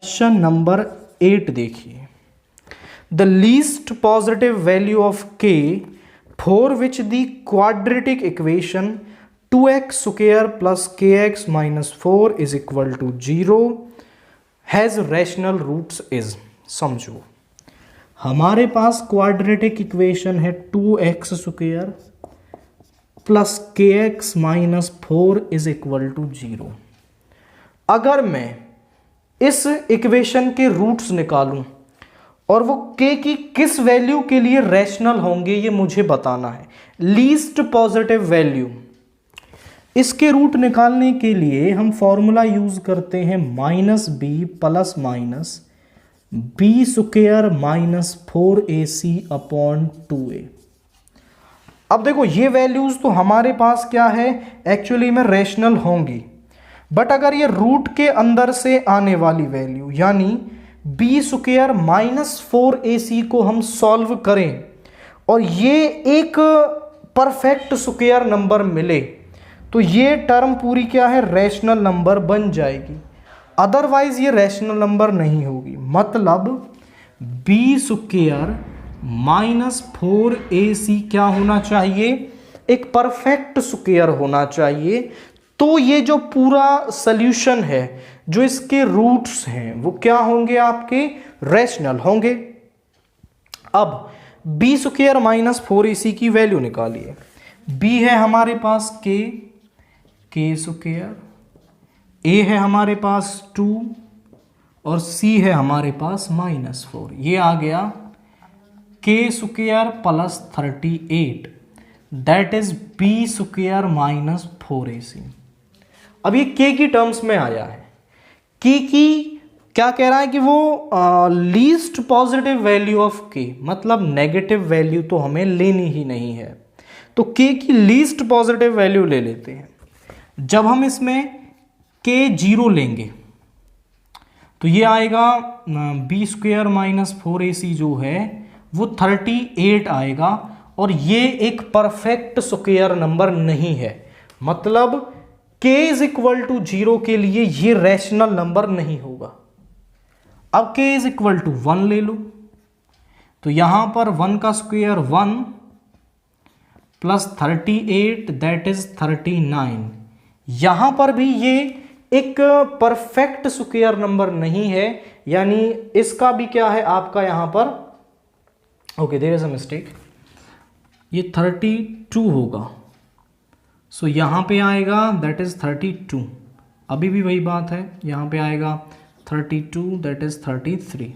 Question number 8 देखिए। The least positive value of k for which the quadratic equation 2x square plus kx minus 4 is equal to 0 has rational roots is. समझो, हमारे पास quadratic equation है 2x square plus kx minus 4 is equal to 0। अगर मैं इस equation के roots निकालूं और वो k की किस वैल्यू के लिए रैशनल होंगे ये मुझे बताना है। लीस्ट पॉजिटिव वैल्यू, इसके रूट निकालने के लिए हम फॉर्मूला यूज करते हैं minus B plus minus B square minus 4ac upon 2a। अब देखो, ये वैल्यूज तो हमारे पास क्या है, एक्चुअली में रैशनल होंगी, बट अगर ये रूट के अंदर से आने वाली वैल्यू यानी बी स्क्वायर माइनस 4ac को हम सॉल्व करें और ये एक परफेक्ट स्क्वायर नंबर मिले तो ये टर्म पूरी क्या है, रैशनल नंबर बन जाएगी। अदरवाइज ये रैशनल नंबर नहीं होगी। मतलब बी स्क्वायर माइनस 4ac क्या होना चाहिए, एक परफेक्ट स्क्वायर होना चाहिए। तो ये जो पूरा सॉल्यूशन है, जो इसके रूट्स हैं, वो क्या होंगे, आपके रैशनल होंगे। अब बी स्क्वायर माइनस 4ac की वैल्यू निकालिए। बी है हमारे पास के स्क्वायर, ए है हमारे पास 2 और सी है हमारे पास माइनस 4। ये आ गया K square plus 38 that is B square minus 4ac। अब ये k की टर्म्स में आया है। k की क्या कह रहा है कि वो least positive value of k, मतलब नेगेटिव वैल्यू तो हमें लेनी ही नहीं है, तो k की लीस्ट पॉजिटिव वैल्यू ले लेते हैं। जब हम इसमें k 0 लेंगे तो ये आएगा बी स्क्वायर माइनस 4ac जो है वो 38 आएगा, और ये एक परफेक्ट स्क्वायर नंबर नहीं है। मतलब k इज इक्वल टू 0 के लिए ये रैशनल नंबर नहीं होगा। अब k इज इक्वल टू 1 ले लो, तो यहां पर 1 का स्क्वायर 1 प्लस 38 दैट इज 39। यहां पर भी ये एक परफेक्ट स्क्वायर नंबर नहीं है, यानी इसका भी क्या है आपका यहां पर, okay there is a mistake, ये 32 होगा। सो यहाँ पे आएगा दैट इज 32। अभी भी वही बात है, यहाँ पे आएगा 32 दैट इज 33।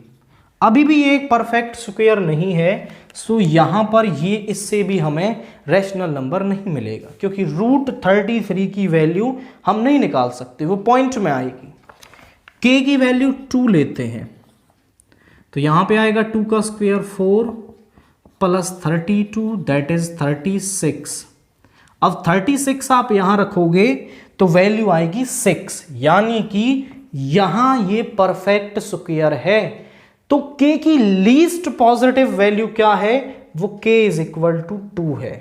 अभी भी ये एक परफेक्ट स्क्वायर नहीं है। सो यहाँ पर ये इससे भी हमें रैशनल नंबर नहीं मिलेगा, क्योंकि रूट 33 की वैल्यू हम नहीं निकाल सकते, वो पॉइंट में आएगी। k की वैल्यू 2 लेते हैं, तो यहाँ पे आएगा 2 का स्क्वायर 4 प्लस 32 दैट इज 36। अब 36 आप यहां रखोगे तो वैल्यू आएगी 6, यानी कि यहां ये परफेक्ट स्क्वायर है। तो k की लीस्ट पॉजिटिव वैल्यू क्या है, वो k इज इक्वल टू 2 है।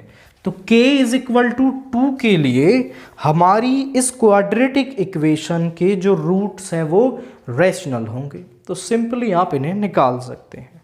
तो k इज इक्वल टू 2 के लिए हमारी इस क्वाड्रेटिक इक्वेशन के जो रूट्स हैं वो रैशनल होंगे। तो सिंपली आप इन्हें निकाल सकते हैं।